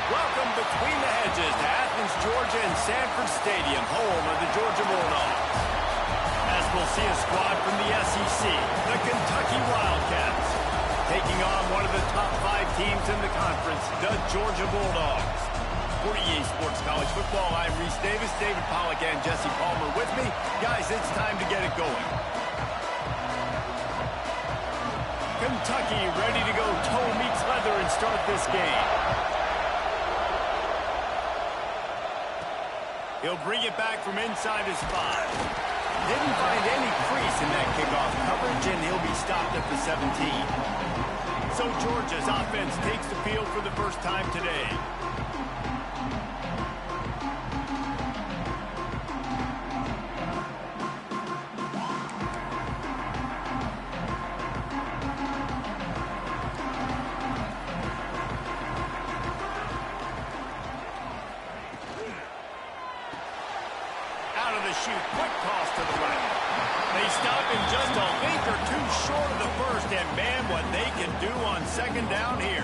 Welcome between the hedges to Athens, Georgia and Sanford Stadium, home of the Georgia Bulldogs. As we'll see a squad from the SEC, the Kentucky Wildcats, taking on one of the top 5 teams in the conference, the Georgia Bulldogs. For EA Sports College Football, I'm Reese Davis, David Pollack and Jesse Palmer with me. Guys, it's time to get it going. Kentucky ready to go toe meets leather and start this game. He'll bring it back from inside his 5. Didn't find any crease in that kickoff coverage, and he'll be stopped at the 17. So Georgia's offense takes the field for the first time today. Quick toss to the right. They stop him just a link or two short of the first, and man, what they can do on second down here.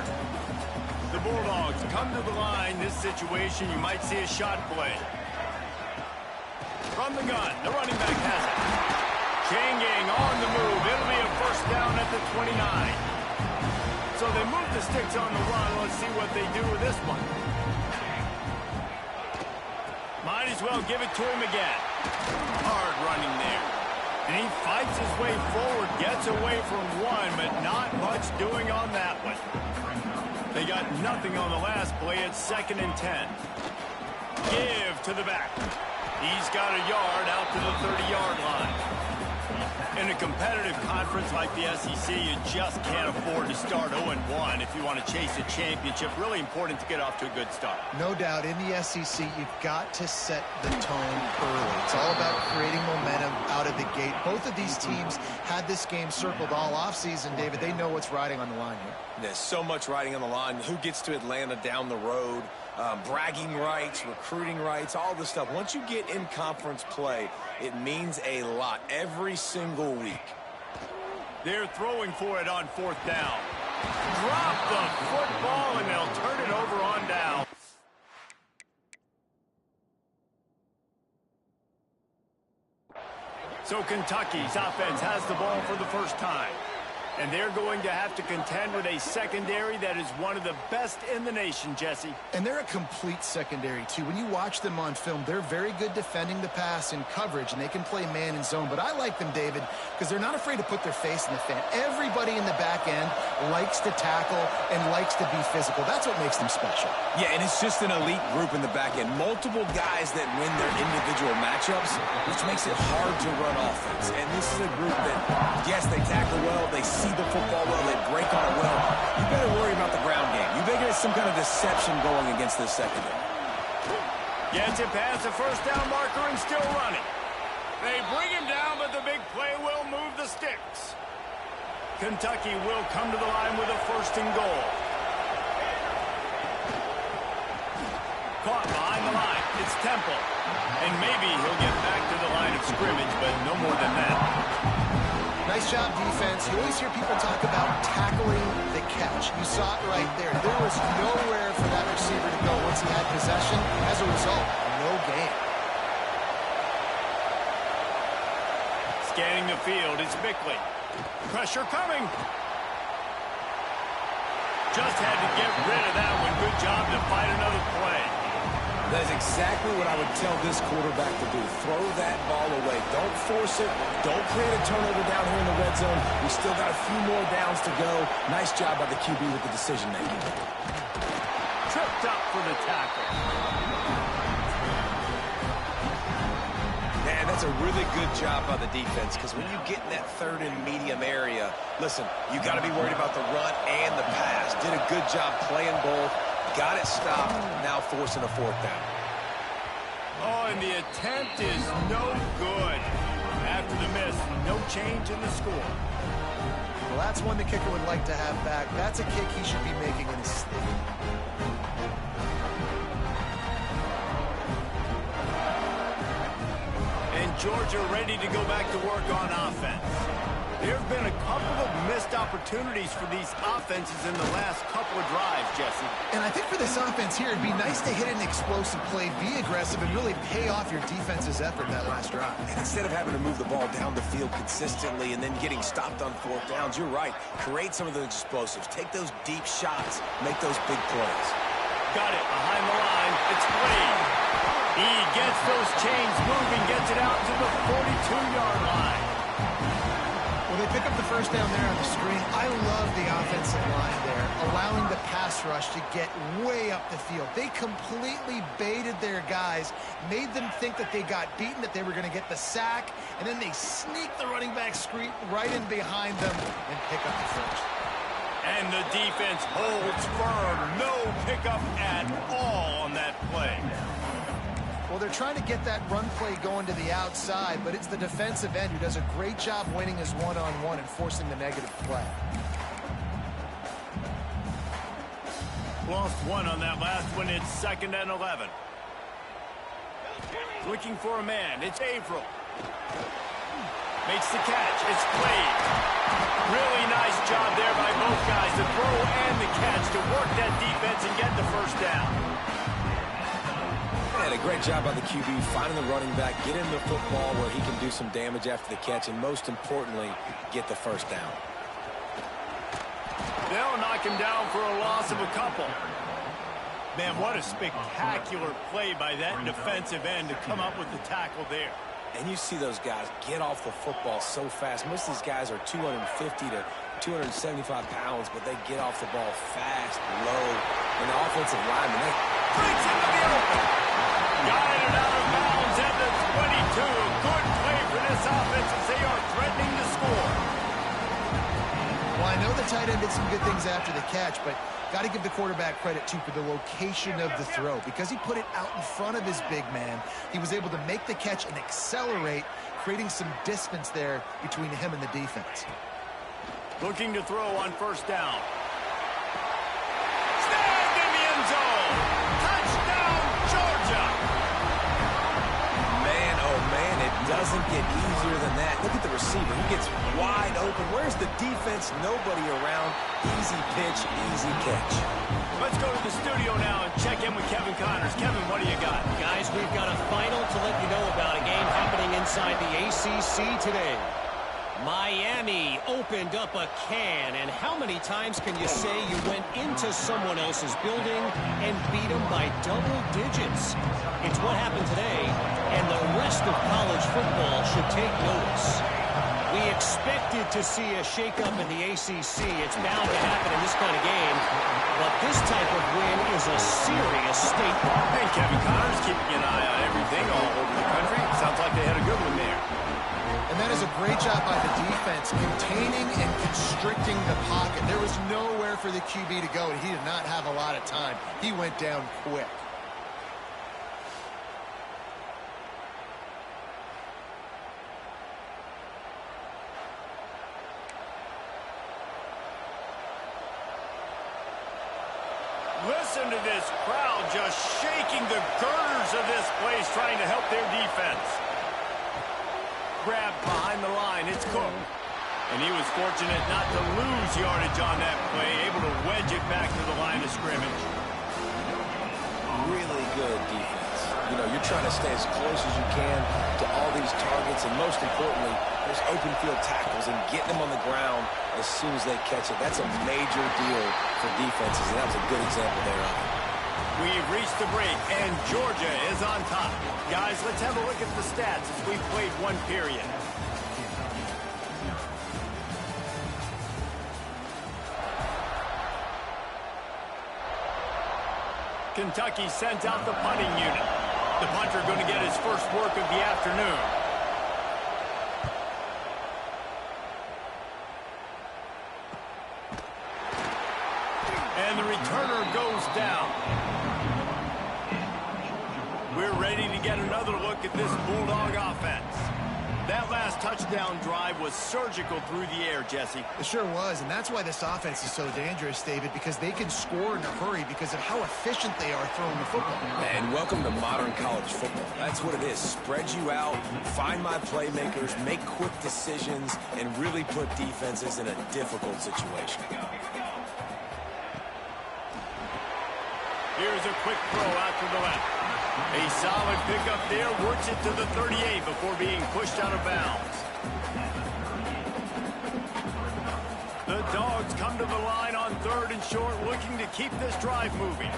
The Bulldogs come to the line. This situation, you might see a shot play. From the gun, the running back has it. Changing on the move. It'll be a first down at the 29. So they move the sticks on the run. Let's see what they do with this one. Might as well give it to him again. Hard running there. And he fights his way forward, gets away from one, but not much doing on that one. They got nothing on the last play. It's 2nd and 10. Give to the back. He's got a yard out to the 30-yard line. In a competitive conference like the SEC, you just can't afford to start 0-1 if you want to chase a championship. Really important to get off to a good start. No doubt, in the SEC, you've got to set the tone early. It's all about creating momentum out of the gate. Both of these teams had this game circled all offseason, David. They know what's riding on the line here. There's so much riding on the line. Who gets to Atlanta down the road? Bragging rights, recruiting rights, all this stuff. Once you get in conference play, it means a lot every single week. They're throwing for it on 4th down. Drop the football, and they'll turn it over on down. So Kentucky's offense has the ball for the first time. And they're going to have to contend with a secondary that is one of the best in the nation, Jesse. And they're a complete secondary, too. When you watch them on film, they're very good defending the pass in coverage, and they can play man and zone. But I like them, David, because they're not afraid to put their face in the fan. Everybody in the back end likes to tackle and likes to be physical. That's what makes them special. Yeah, and it's just an elite group in the back end. Multiple guys that win their individual matchups, which makes it hard to run offense. And this is a group that, yes, they tackle well, they see the football well, they break on it well. You better worry about the ground game. You better get some kind of deception going against this secondary. Gets it past the first down marker and still running. They bring him down, but the big play will move the sticks. Kentucky will come to the line with a 1st and goal. Caught behind the line. It's Temple. And maybe he'll get back to the line of scrimmage, but no more than that. Nice job, defense. You always hear people talk about tackling the catch. You saw it right there. There was nowhere for that receiver to go once he had possession. As a result, no gain. Scanning the field, it's Bickley. Pressure coming. Just had to get rid of that one. Good job to fight another play. That is exactly what I would tell this quarterback to do. Throw that ball away. Don't force it. Don't create a turnover down here in the red zone. We still got a few more downs to go. Nice job by the QB with the decision-making. Tripped up for the tackle. Man, that's a really good job by the defense, because when you get in that third and medium area, listen, you got to be worried about the run and the pass. Did a good job playing both. Got it stopped, now forcing a fourth down. Oh, and the attempt is no good. After the miss, no change in the score. Well, that's one the kicker would like to have back. That's a kick he should be making in his sleep. And Georgia ready to go back to work on offense. There have been a couple of missed opportunities for these offenses in the last couple of drives, Jesse. And I think for this offense here, it'd be nice to hit an explosive play, be aggressive, and really pay off your defense's effort that last drive. And instead of having to move the ball down the field consistently and then getting stopped on fourth downs, you're right. Create some of those explosives. Take those deep shots. Make those big plays. Got it behind the line. It's Wade. He gets those chains moving, gets it out to the 42-yard line. Well, they pick up the first down there on the screen. I love the offensive line there, allowing the pass rush to get way up the field. They completely baited their guys, made them think that they got beaten, that they were going to get the sack, and then they sneak the running back screen right in behind them and pick up the first. And the defense holds firm. No pickup at all on that play. Well, they're trying to get that run play going to the outside, but it's the defensive end who does a great job winning his one-on-one and forcing the negative play. Lost one on that last one. It's 2nd and 11. Looking for a man. It's Averill. Makes the catch. It's Wade. Really nice job there by both guys, the throw and the catch, to work that defense and get the first down. And a great job by the QB finding the running back, get him the football where he can do some damage after the catch, and most importantly, get the first down. They'll knock him down for a loss of a couple. Man, what a spectacular play by that defensive end to come up with the tackle there. And you see those guys get off the football so fast. Most of these guys are 250 to 275 pounds, but they get off the ball fast, low, and the offensive lineman, they breaks into the open. Got it out of bounds at the 22. A good play for this offense as they are threatening to score. Well, I know the tight end did some good things after the catch, but got to give the quarterback credit, too, for the location of the throw. Because he put it out in front of his big man, he was able to make the catch and accelerate, creating some distance there between him and the defense. Looking to throw on first down. Snagged in the end zone. Touchdown, Georgia. Man, oh man, it doesn't get easier than that. Look at the receiver. He gets wide open. Where's the defense? Nobody around. Easy pitch, easy catch. Let's go to the studio now and check in with Kevin Connors. Kevin, what do you got? Guys, we've got a final to let you know about. A game happening inside the ACC today. Miami opened up a can, and how many times can you say you went into someone else's building and beat them by double digits? It's what happened today, and the rest of college football should take notice. We expected to see a shakeup in the ACC. It's bound to happen in this kind of game, but this type of win is a serious statement. Hey, Kevin Connors keeping an eye on everything all over the country. Sounds like they had a good one there. And that is a great job by the defense, containing and constricting the pocket. There was nowhere for the QB to go, and he did not have a lot of time. He went down quick. Listen to this crowd just shaking the girders of this place, trying to help their defense. Grabbed behind the line, it's Cook. And he was fortunate not to lose yardage on that play, able to wedge it back to the line of scrimmage. Really good defense. You know, you're trying to stay as close as you can to all these targets, and most importantly, those open field tackles and getting them on the ground as soon as they catch it. That's a major deal for defenses, and that was a good example there of it. We've reached the break, and Georgia is on top. Guys, let's have a look at the stats as we've played one period. Kentucky sent out the punting unit. The punter going to get his first work of the afternoon. And the returner goes down. We're ready to get another look at this Bulldog offense. That last touchdown drive was surgical through the air, Jesse. It sure was, and that's why this offense is so dangerous, David, because they can score in a hurry because of how efficient they are throwing the football. And welcome to modern college football. That's what it is. Spread you out, find my playmakers, make quick decisions, and really put defenses in a difficult situation. Here's a quick throw out to the left. A solid pickup there, works it to the 38 before being pushed out of bounds. The Dogs come to the line on 3rd and short, looking to keep this drive moving.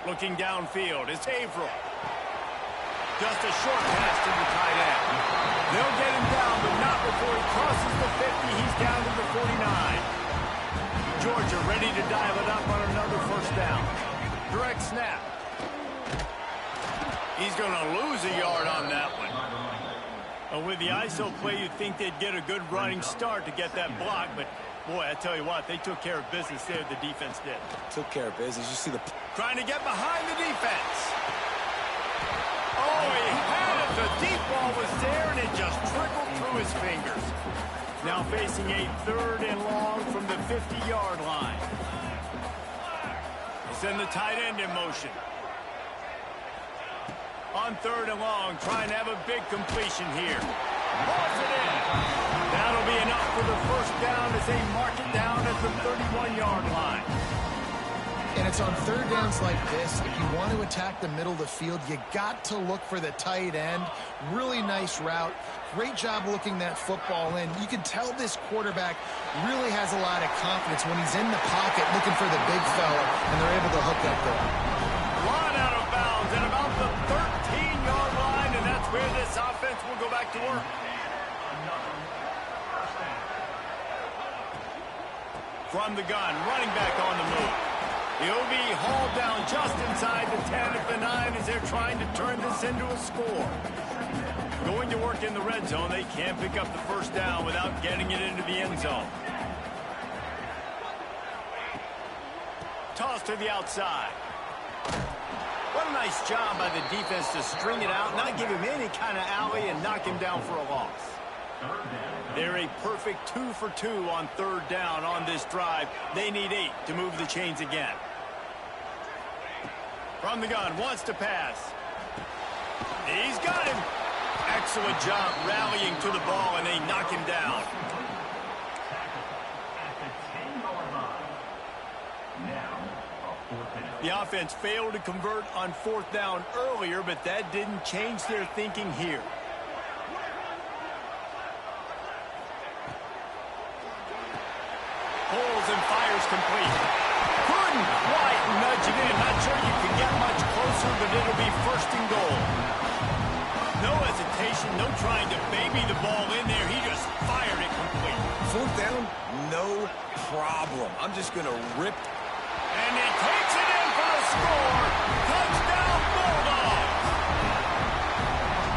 Looking downfield, it's Averill. Just a short pass to the tight end. They'll get him down, but not before he crosses the 50. He's down to the 49. Georgia ready to dial it up on another first down. Direct snap. He's going to lose a yard on that one. Well, with the ISO play, you'd think they'd get a good running start to get that block, but boy, I tell you what, they took care of business there, the defense did. Took care of business. You see the... Trying to get behind the defense. Oh, he had it. The deep ball was there, and it just trickled through his fingers. Now facing a 3rd and long from the 50-yard line. They send the tight end in motion. On 3rd and long, trying to have a big completion here. Pulls it in. That'll be enough for the first down as they mark it down at the 31-yard line. And it's on 3rd downs like this, if you want to attack the middle of the field, you got to look for the tight end. Really nice route. Great job looking that football in. You can tell this quarterback really has a lot of confidence when he's in the pocket looking for the big fella, and they're able to hook up there. Run out of bounds at about the 13-yard line, and that's where this offense will go back to work. From the gun, running back on the move. He'll be hauled down just inside the 10 at the 9 as they're trying to turn this into a score. Going to work in the red zone. They can't pick up the first down without getting it into the end zone. Toss to the outside. What a nice job by the defense to string it out, not give him any kind of alley, and knock him down for a loss. They're a perfect 2 for 2 on 3rd down on this drive. They need 8 to move the chains again. From the gun, wants to pass. He's got him. Excellent job rallying to the ball, and they knock him down. The offense failed to convert on 4th down earlier, but that didn't change their thinking here. Pulls and fires complete. Couldn't quite nudge it in. Not sure you can get much closer, but it'll be 1st and goal. No hesitation, no trying to baby the ball in there. He just fired it complete. 4th down, no problem. I'm just going to rip. And he takes it in for a score. Touchdown, Bulldogs.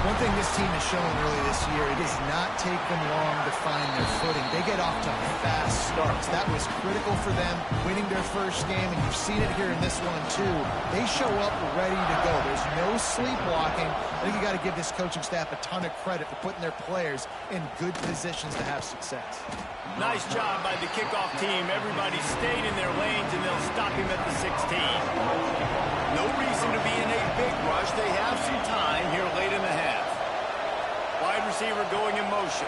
One thing this team has shown early this year, it does not take them long to find their footing. They get off to fast starts. That was critical for them, winning their first game, and you've seen it here in this one too. They show up ready to go. There's no sleepwalking. I think you got to give this coaching staff a ton of credit for putting their players in good positions to have success. Nice job by the kickoff team. Everybody stayed in their lanes, and they'll stop him at the 16. No reason to be in a big rush. They have some time here late in the half. Wide receiver going in motion.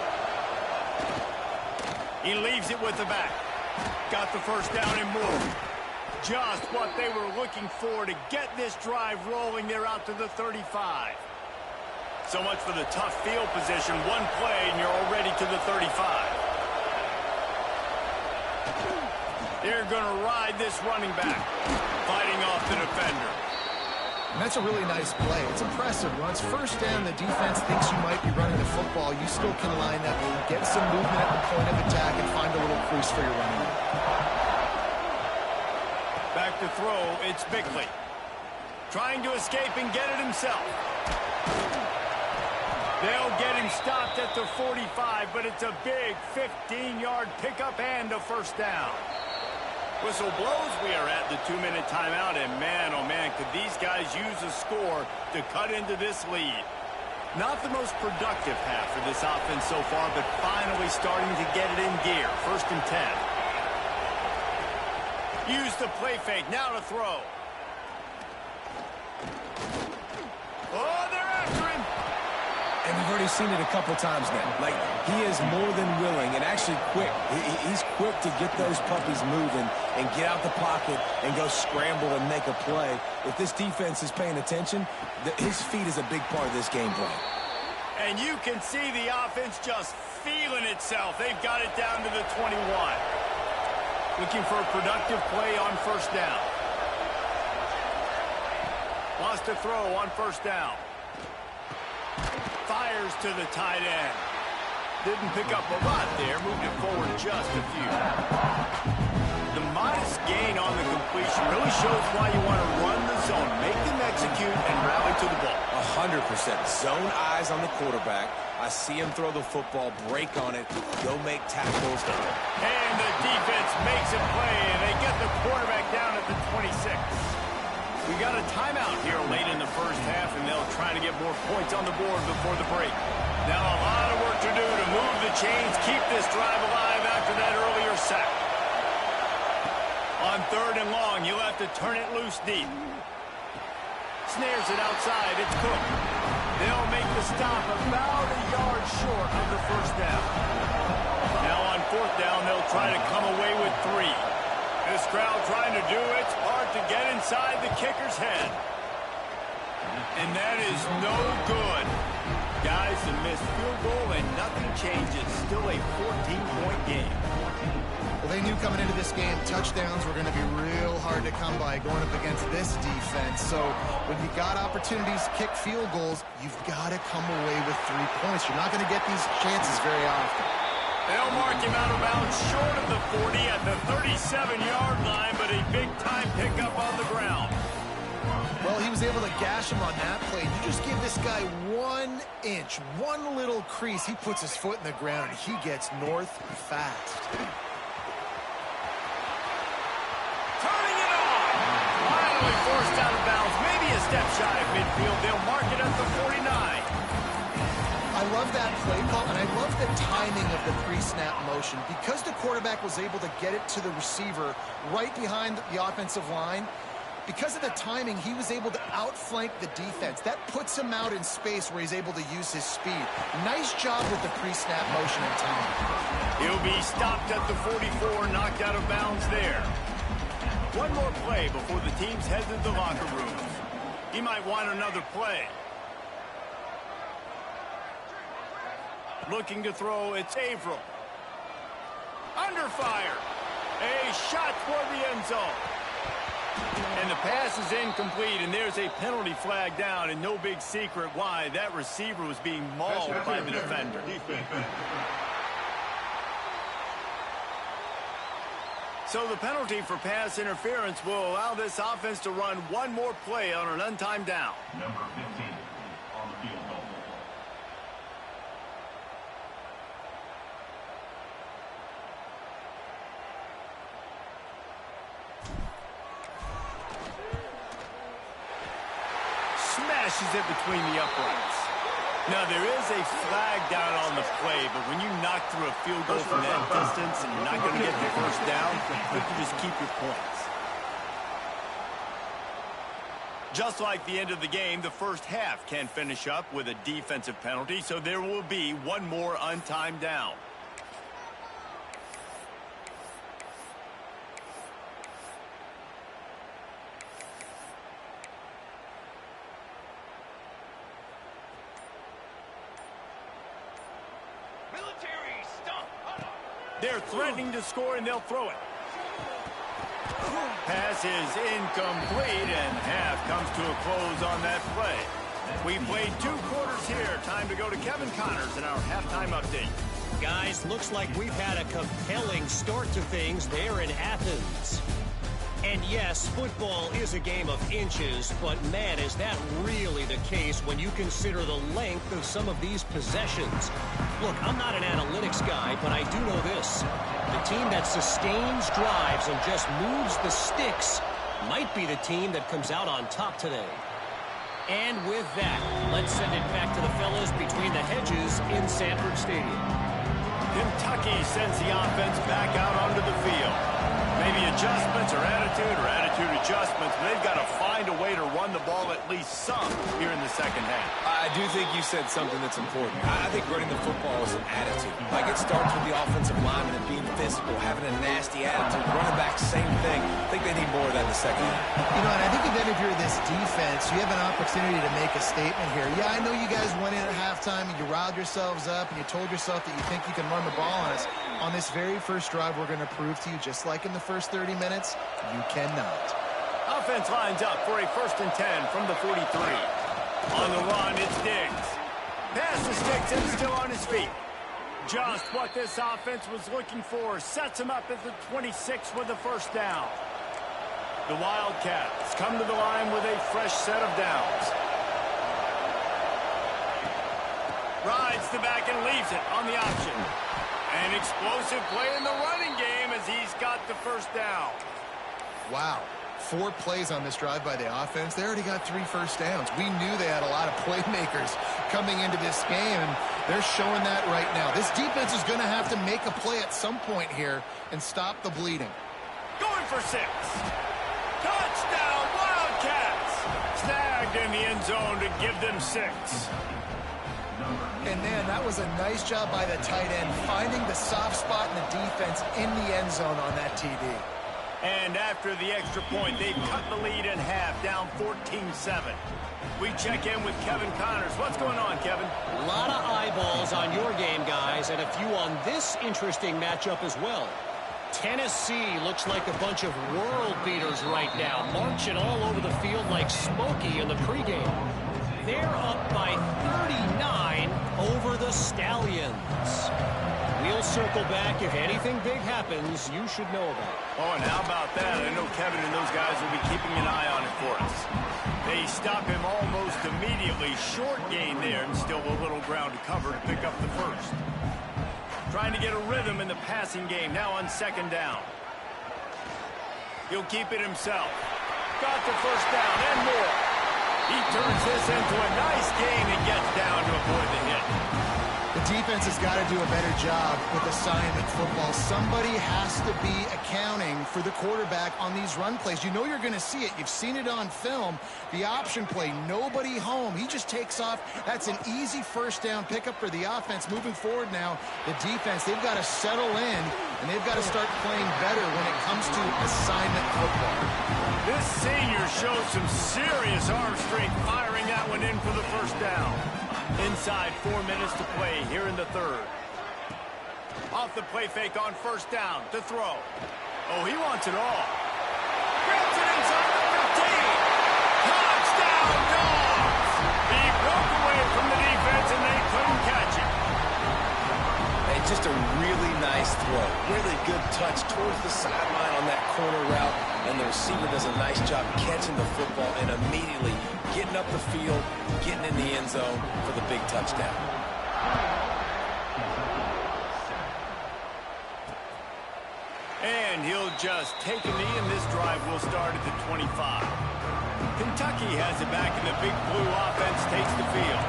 He leaves it with the back. Got the first down and more. Just what they were looking for to get this drive rolling. They're out to the 35. So much for the tough field position. One play, and you're already to the 35. They're going to ride this running back, fighting off the defender. And that's a really nice play. It's impressive. When it's first down, the defense thinks you might be running the football. You still can line that move, get some movement at the point of attack, and find a little crease for your running back. Back to throw, it's Bickley. Trying to escape and get it himself. They'll get him stopped at the 45, but it's a big 15-yard pickup and a first down. Whistle blows, we are at the 2-minute timeout, and man, oh man, could these guys use a score to cut into this lead. Not the most productive half for this offense so far, but finally starting to get it in gear. First and 10. Use the play fake, now to throw. Oh, they're after him. And we've already seen it a couple times now. Like, he is more than willing and actually quick. He's quick to get those puppies moving and get out the pocket and go scramble and make a play. If this defense is paying attention, his feet is a big part of this game plan. And you can see the offense just feeling itself. They've got it down to the 21. Looking for a productive play on first down. Lost a throw on first down. Fires to the tight end. Didn't pick up a lot there. Moved it forward just a few. The modest gain on the completion really shows why you want to run the zone. Make them execute and rally to the ball. 100%. Zone eyes on the quarterback. I see him throw the football, break on it, go make tackles. And the defense makes a play, and they get the quarterback down at the 26. We got a timeout here late in the first half, and they'll try to get more points on the board before the break. Now a lot of work to do to move the chains, keep this drive alive after that earlier sack. On third and long, you'll have to turn it loose deep. Snares it outside, it's Cook. They'll make the stop about a yard short of the first down. Now on fourth down, they'll try to come away with 3. This crowd trying to do its part to get inside the kicker's head. And that is no good. Guys, a missed field goal and nothing changes. Still a 14-point game. Well, they knew coming into this game, touchdowns were going to be real hard to come by going up against this defense. So when you got opportunities to kick field goals, you've got to come away with 3 points. You're not going to get these chances very often. They'll mark him out of bounds short of the 40 at the 37-yard line, but a big-time pickup on the ground. Well, he was able to gash him on that play. You just give this guy 1 inch, one little crease. He puts his foot in the ground, and he gets north fast. Turning it on! Finally forced out of bounds. Maybe a step shy of midfield. They'll mark it at the 49. I love that play call, and I love the timing of the pre-snap motion. Because the quarterback was able to get it to the receiver right behind the offensive line, because of the timing, he was able to outflank the defense. That puts him out in space where he's able to use his speed. Nice job with the pre-snap motion and timing. He'll be stopped at the 44, knocked out of bounds there. One more play before the teams head to the locker rooms. He might want another play. Looking to throw, it's Averill. Under fire. A shot toward the end zone. And the pass is incomplete, and there's a penalty flag down, and no big secret why. That receiver was being mauled by the defender. So the penalty for pass interference will allow this offense to run one more play on an untimed down. Number 15 on the field goal. Smashes it between the uprights. Now, there is a flag down on the play, but when you knock through a field goal from that distance and you're not going to get the first down, you can just keep your points. Just like the end of the game, the first half can finish up with a defensive penalty, so there will be one more untimed down. They're threatening to score, and they'll throw it. Pass is incomplete, and half comes to a close on that play. We played 2 quarters here. Time to go to Kevin Connors in our halftime update. Guys, looks like we've had a compelling start to things there in Athens. And yes, football is a game of inches, but man, is that really the case when you consider the length of some of these possessions. Look, I'm not an analytics guy, but I do know this. The team that sustains drives and just moves the sticks might be the team that comes out on top today. And with that, let's send it back to the fellas between the hedges in Sanford Stadium. Kentucky sends the offense back out onto the field. Maybe adjustments or attitude adjustments, but they've got to find a way to run the ball at least some here in the second half. I do think you said something that's important. I think running the football is an attitude. Like, it starts with the offensive lineman and being physical, having a nasty attitude. Running back, same thing. I think they need more of that in the second half. You know, and I think even if you're this defense, you have an opportunity to make a statement here. Yeah, I know you guys went in at halftime and you riled yourselves up and you told yourself that you think you can run the ball on us. On this very first drive, we're going to prove to you, just like in the first 30 minutes, you cannot. Offense lines up for a 1st and 10 from the 43. On the run, it's Diggs. Pass to Sticks and still on his feet. Just what this offense was looking for. Sets him up at the 26 with a 1st down. The Wildcats come to the line with a fresh set of downs. Rides the back and leaves it on the option. An explosive play in the running game as he's got the 1st down. Wow. 4 plays on this drive by the offense. They already got 3 first downs. We knew they had a lot of playmakers coming into this game, and they're showing that right now. This defense is going to have to make a play at some point here and stop the bleeding. Going for 6. Touchdown, Wildcats! Snagged in the end zone to give them 6. And man, that was a nice job by the tight end, finding the soft spot in the defense in the end zone on that TD. And after the extra point, they've cut the lead in half, down 14-7. We check in with Kevin Connors. What's going on, Kevin? A lot of eyeballs on your game, guys, and a few on this interesting matchup as well. Tennessee looks like a bunch of world beaters right now, marching all over the field like Smokey in the pregame. They're up by 39 over the Stallions. We'll circle back. If anything big happens, you should know about it. Oh, and how about that? I know Kevin and those guys will be keeping an eye on it for us. They stop him almost immediately. Short gain there, and still a little ground to cover to pick up the 1st. Trying to get a rhythm in the passing game, now on 2nd down. He'll keep it himself. Got the 1st down and more. He turns this into a nice gain and gets down to avoid the hit. The defense has got to do a better job with assignment football. Somebody has to be accounting for the quarterback on these run plays. You know you're going to see it. You've seen it on film. The option play, nobody home. He just takes off. That's an easy 1st down pickup for the offense. Moving forward now, the defense, they've got to settle in, and they've got to start playing better when it comes to assignment football. This senior shows some serious arm strength, firing that one in for the 1st down. Inside 4 minutes to play here in the 3rd. Off the play fake on 1st down to throw. Oh, he wants it all. Grabs it inside the 15. Touchdown, Dogs! He broke away from the defense and they couldn't catch it. And just a really nice throw. Really good touch towards the sideline on that corner route. And the receiver does a nice job catching the football and immediately getting up the field, getting in the end zone for the big touchdown. And he'll just take a knee, and this drive will start at the 25. Kentucky has it back, and the big blue offense takes the field.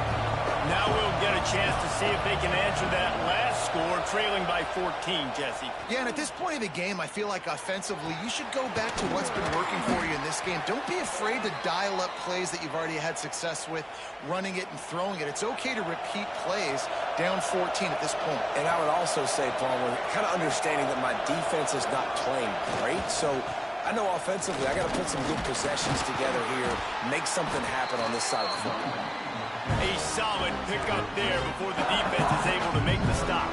Now we'll get a chance to see if they can answer that last score, trailing by 14, Jesse. Yeah, and at this point of the game, I feel like offensively, you should go back to what's been working for you in this game. Don't be afraid to dial up plays that you've already had success with, running it and throwing it. It's okay to repeat plays down 14 at this point. And I would also say, Palmer, kind of understanding that my defense is not playing great, so I know offensively I got to put some good possessions together here, make something happen on this side of the football. A solid pickup there before the defense is able to make the stop.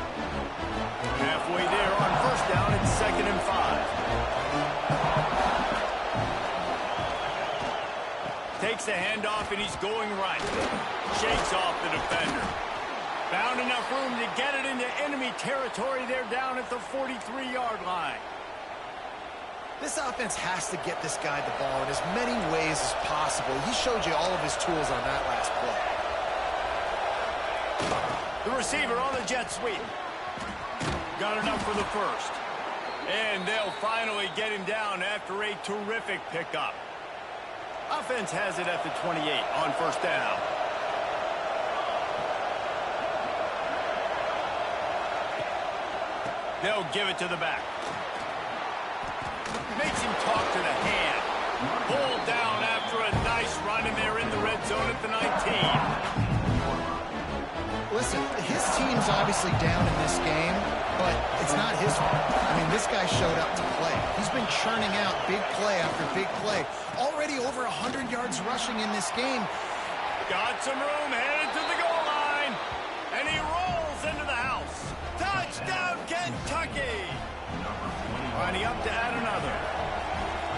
Halfway there on first down, it's 2nd and 5. Takes the handoff, and he's going right. Shakes off the defender. Found enough room to get it into enemy territory. They're down at the 43-yard line. This offense has to get this guy the ball in as many ways as possible. He showed you all of his tools on that last play. The receiver on the jet sweep. Got enough for the first. And they'll finally get him down after a terrific pickup. Offense has it at the 28 on first down. They'll give it to the back. Makes him talk to the hand. Pulled down after a nice run, and they're in the red zone at the 19. Listen, his team's obviously down in this game, but it's not his fault. I mean, this guy showed up to play. He's been churning out big play after big play. Already over 100 yards rushing in this game. Got some room, headed to the goal line. And he rolls into the house. Touchdown, Kentucky! Running up to add another.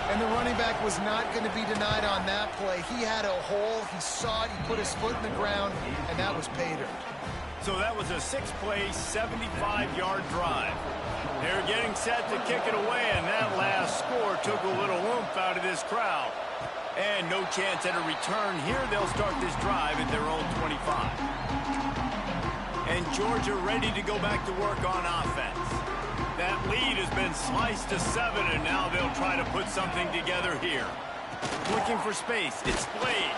And the running back was not going to be denied on that play. He had a hole, he saw it, he put his foot in the ground, and that was pay dirt. So that was a 6-play, 75-yard drive. They're getting set to kick it away, and that last score took a little oomph out of this crowd. And no chance at a return here. They'll start this drive at their own 25. And Georgia ready to go back to work on offense. That lead has been sliced to 7, and now they'll try to put something together here. Looking for space. It's Blade.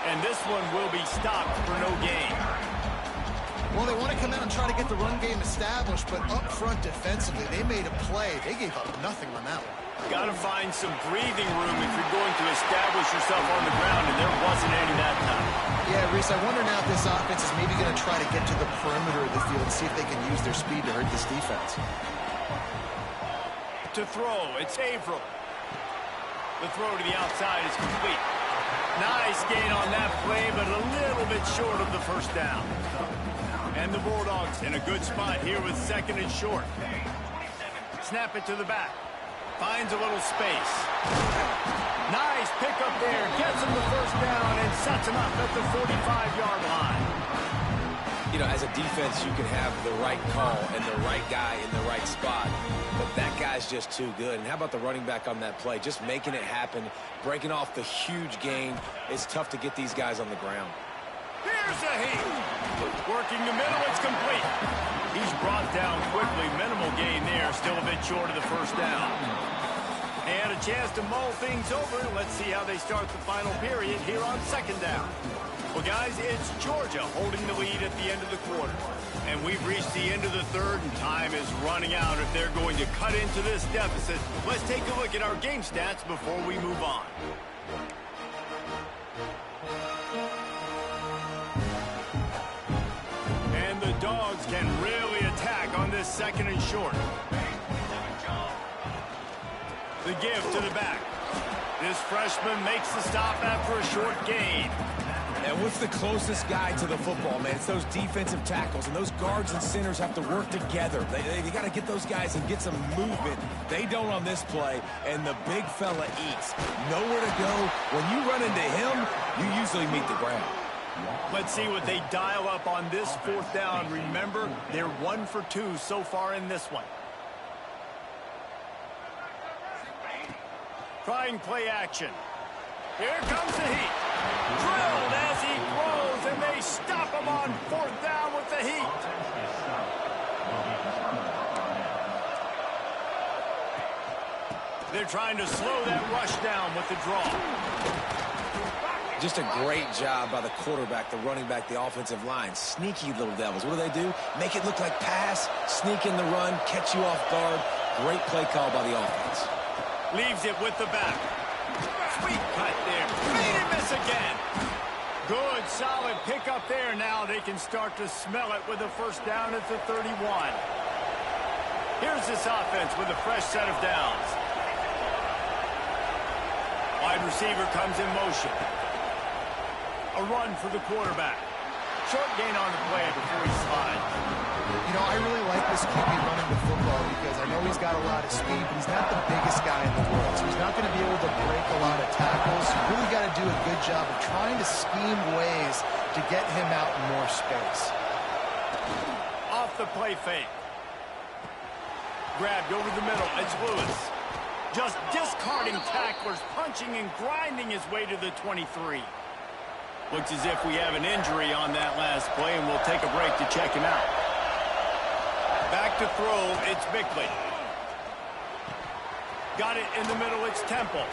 And this one will be stopped for no gain. Well, they want to come out and try to get the run game established, but up front defensively, they made a play. They gave up nothing on that one. Got to find some breathing room if you're going to establish yourself on the ground, and there wasn't any that time. Yeah, Reese, I wonder now if this offense is maybe going to try to get to the perimeter of the field and see if they can use their speed to hurt this defense. To throw, it's Averill. The throw to the outside is complete. Nice gain on that play, but a little bit short of the first down. And the Bulldogs in a good spot here with 2nd and short. Snap it to the back. Finds a little space. Nice pickup there. Gets him the first down and sets him up at the 45-yard line. You know, as a defense, you can have the right call and the right guy in the right spot, but that guy's just too good. And how about the running back on that play? Just making it happen, breaking off the huge gain. It's tough to get these guys on the ground. Here's a heat. Working the middle, it's complete. He's brought down quickly. Minimal gain there, still a bit short of the first down. They had a chance to mull things over. Let's see how they start the final period here on 2nd down. Well, guys, it's Georgia holding the lead at the end of the quarter. And we've reached the end of the 3rd, and time is running out if they're going to cut into this deficit. Let's take a look at our game stats before we move on. And the Dogs can really attack on this 2nd and short. The give to the back. This freshman makes the stop after a short gain. And what's the closest guy to the football, man? It's those defensive tackles, and those guards and centers have to work together. They got to get those guys and get some movement. They don't on this play, and the big fella eats. Nowhere to go. When you run into him, you usually meet the ground. Let's see what they dial up on this 4th down. Remember, they're 1 for 2 so far in this one. Trying play action. Here comes the heat. Drilled as he throws, and they stop him on 4th down with the heat. They're trying to slow that rush down with the draw. Just a great job by the quarterback, the running back, the offensive line. Sneaky little devils. What do? Make it look like pass, sneak in the run, catch you off guard. Great play call by the offense. Leaves it with the back. Sweet cut there. Made him miss again. Good, solid pickup there. Now they can start to smell it with a first down at the 31. Here's this offense with a fresh set of downs. Wide receiver comes in motion. A run for the quarterback. Short gain on the play before he slides. You know, I really like this QB running the football because I know he's got a lot of speed, but he's not the biggest guy in the world. So he's not going to be able to break a lot of tackles. You really got to do a good job of trying to scheme ways to get him out in more space. Off the play fake. Grabbed over the middle. It's Lewis. Just discarding tacklers, punching and grinding his way to the 23. Looks as if we have an injury on that last play, and we'll take a break to check him out. Back to throw, it's Bickley. Got it in the middle, it's Temple.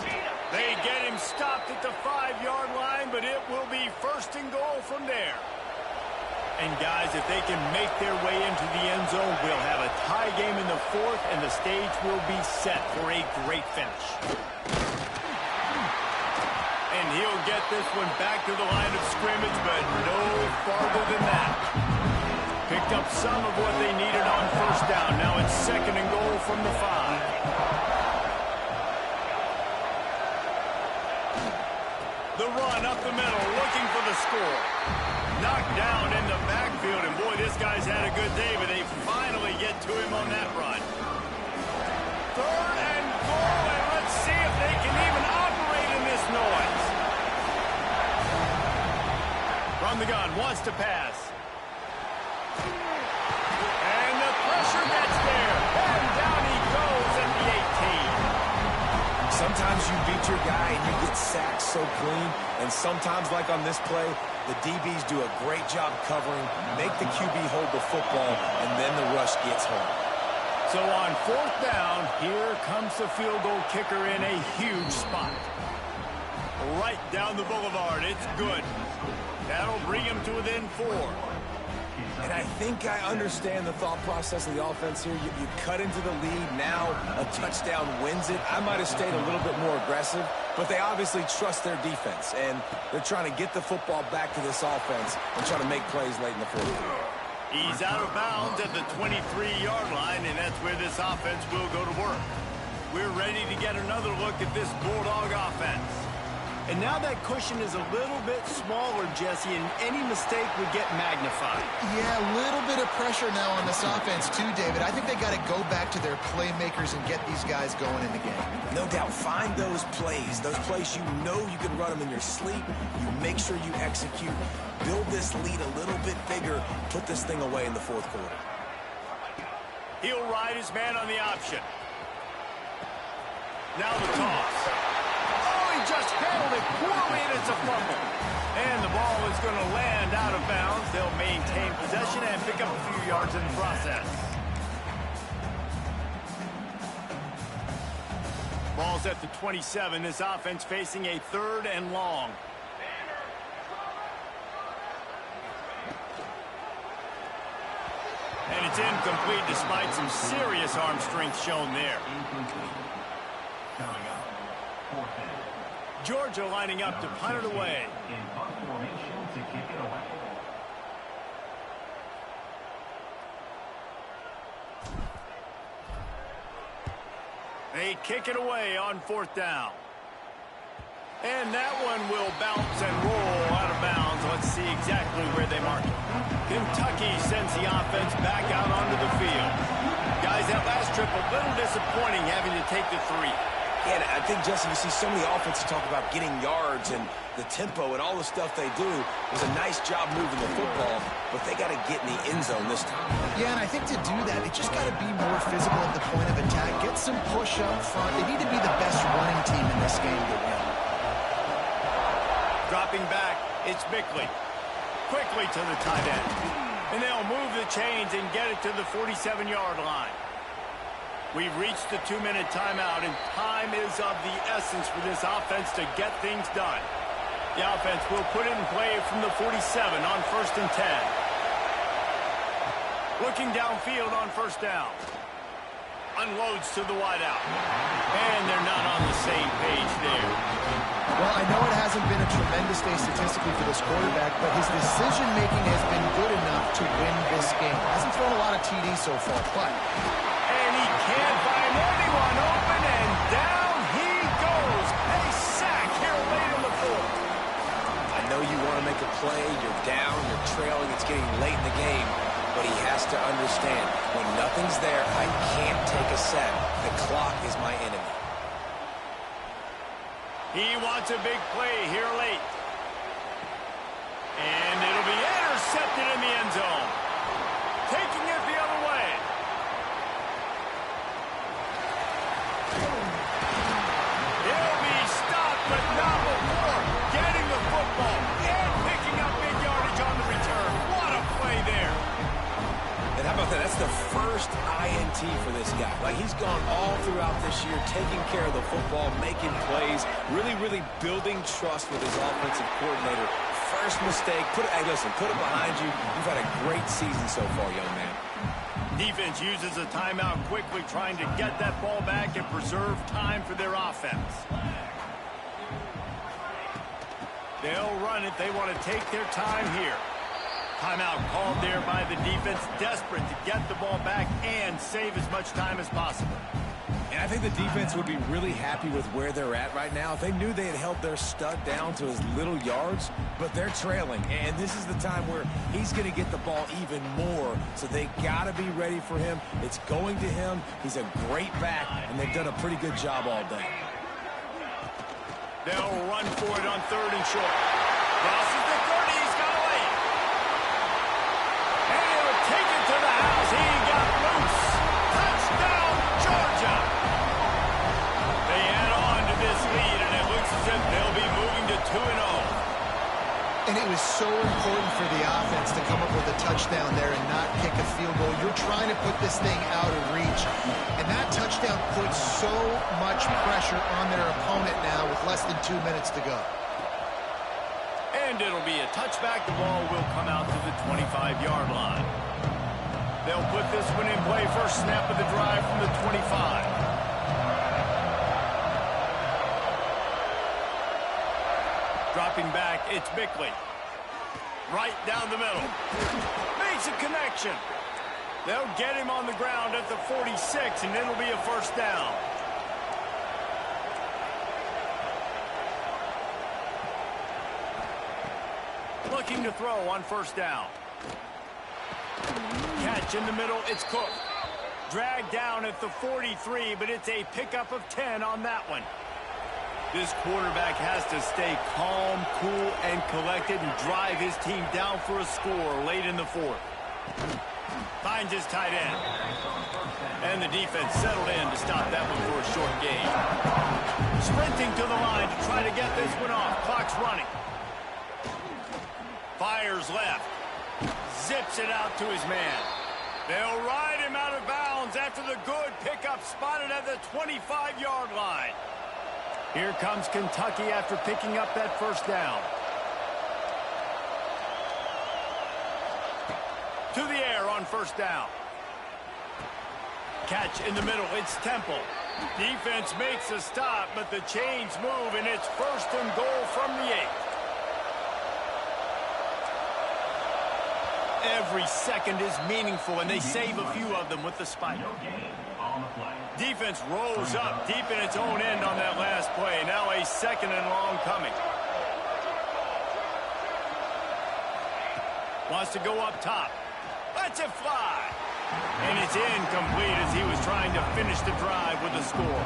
They get him stopped at the 5-yard line, but it will be 1st and goal from there. And guys, if they can make their way into the end zone, we'll have a tie game in the 4th, and the stage will be set for a great finish. And he'll get this one back to the line of scrimmage, but no farther than that. Picked up some of what they needed on 1st down. Now it's 2nd and goal from the 5. The run up the middle, looking for the score. Knocked down in the backfield, and boy, this guy's had a good day, but they finally get to him on that run. 3rd and goal, and let's see if they can even operate in this noise. From the gun, wants to pass. And the pressure gets there, and down he goes at the 18. Sometimes you beat your guy and you get sacked so clean, and sometimes, like on this play, the DBs do a great job covering, make the QB hold the football, and then the rush gets home. So on 4th down, here comes the field goal kicker in a huge spot. Right down the boulevard, it's good. That'll bring him to within 4. And I think I understand the thought process of the offense here. You cut into the lead, now a touchdown wins it. I might have stayed a little bit more aggressive, but they obviously trust their defense, and they're trying to get the football back to this offense and try to make plays late in the 4th. He's out of bounds at the 23-yard line, and that's where this offense will go to work. We're ready to get another look at this Bulldog offense. And now that cushion is a little bit smaller, Jesse, and any mistake would get magnified. Yeah, a little bit of pressure now on this offense too, David. I think they got to go back to their playmakers and get these guys going in the game. No doubt. Find those plays you know you can run them in your sleep. You make sure you execute. Build this lead a little bit bigger. Put this thing away in the 4th quarter. He'll ride his man on the option. Now the toss. Just handled it poorly, and it's a fumble. And the ball is going to land out of bounds. They'll maintain possession and pick up a few yards in the process. Ball's at the 27. This offense facing a 3rd and long. And it's incomplete despite some serious arm strength shown there. Georgia lining up to punt it away. They kick it away on 4th down. And that one will bounce and roll out of bounds. Let's see exactly where they mark it. Kentucky sends the offense back out onto the field. Guys, that last trip a little disappointing having to take the 3. And I think, Jesse, you see so many offenses talk about getting yards and the tempo and all the stuff they do. It was a nice job moving the football, but they got to get in the end zone this time. Yeah, and I think to do that, they just got to be more physical at the point of attack. Get some push up front. They need to be the best running team in this game to win. Dropping back, it's Bickley. Quickly to the tight end. And they'll move the chains and get it to the 47-yard line. We've reached the 2-minute timeout, and time is of the essence for this offense to get things done. The offense will put it in play from the 47 on 1st and 10. Looking downfield on 1st down. Unloads to the wideout. And they're not on the same page there. Well, I know it hasn't been a tremendous day statistically for this quarterback, but his decision-making has been good enough to win this game. Hasn't thrown a lot of TDs so far, but... And he can't find anyone open, and down he goes. A sack here late in the 4th. I know you want to make a play. You're down, you're trailing, can't take a sack. The clock is my enemy. He wants a big play here late. And it'll be intercepted in the end zone. Taking it the other way. He'll be stopped, but not before getting the football and picking up big yardage on the return. What a play there. And how about that? That's the first INT for this guy. Like, he's gone all throughout this year, taking care of the football, making plays, really building trust with his offensive coordinator. First mistake, hey, listen, put it behind you. You've had a great season so far, young man. Defense uses a timeout quickly, trying to get that ball back and preserve time for their offense. They'll run it. They want to take their time here. Timeout called there by the defense, desperate to get the ball back and save as much time as possible. And I think the defense would be really happy with where they're at right now. If they knew they had held their stud down to his little yards, but they're trailing. And this is the time where he's going to get the ball even more. So they got to be ready for him. It's going to him. He's a great back, and they've done a pretty good job all day. They'll run for it on 3rd and short. Crosses the 30. He's got away. And he'll take it to the house. He got loose. Touchdown, Georgia. They add on to this lead, and it looks as if they'll be moving to 2-0. And it was so important for the offense to come up with a touchdown there and not kick a field goal. You're trying to put this thing out of reach. And that touchdown puts so much pressure on their opponent now with less than 2 minutes to go. And it'll be a touchback. The ball will come out to the 25-yard line. They'll put this one in play. First snap of the drive from the 25. Dropping back, it's Bickley. Right down the middle. Makes a connection. They'll get him on the ground at the 46, and it'll be a first down. Looking to throw on first down. Catch in the middle, it's Cook. Dragged down at the 43, but it's a pickup of 10 on that one. This quarterback has to stay calm, cool, and collected and drive his team down for a score late in the 4th. Finds his tight end. And the defense settled in to stop that one for a short gain. Sprinting to the line to try to get this one off. Clock's running. Fires left. Zips it out to his man. They'll ride him out of bounds after the good pickup spotted at the 25-yard line. Here comes Kentucky after picking up that first down. To the air on first down. Catch in the middle, it's Temple. Defense makes a stop, but the chains move, and it's 1st and goal from the 8. Every second is meaningful, and they save a few of them with the spike. Defense rolls up deep in its own end on that last play. Now a 2nd and long coming. Wants to go up top. Lets it fly. And it's incomplete as he was trying to finish the drive with a score.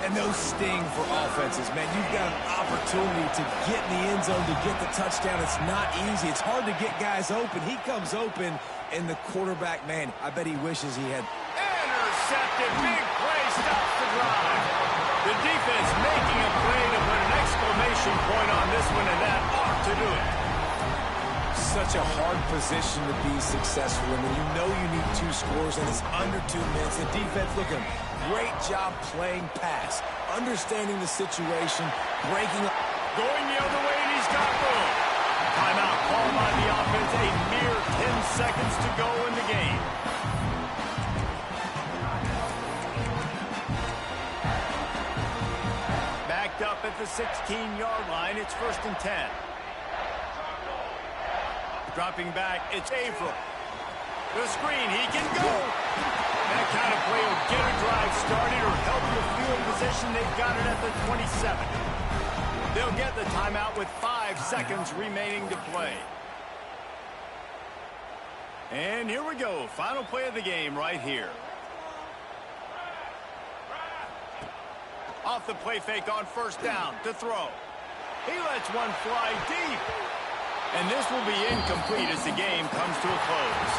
And those sting for offenses, man. You've got an opportunity to get in the end zone, to get the touchdown. It's not easy. It's hard to get guys open. He comes open, and the quarterback, man, I bet he wishes he had. Intercepted. Big play stops the drive. The defense making a play to put an exclamation point on this one, and that ought to do it. Such a hard position to be successful in when you know you need 2 scores and it's under 2 minutes. The defense looking great job playing pass, understanding the situation, breaking up. Going the other way, and he's got room. Timeout called by the offense. A mere 10 seconds to go in the game. Backed up at the 16-yard line. It's 1st and 10. Dropping back, it's Averill. The screen, he can go. That kind of play will get a drive started or help your field position. They've got it at the 27. They'll get the timeout with 5 seconds remaining to play. And here we go. Final play of the game right here. Off the play fake on first down to throw. He lets one fly deep. And this will be incomplete as the game comes to a close.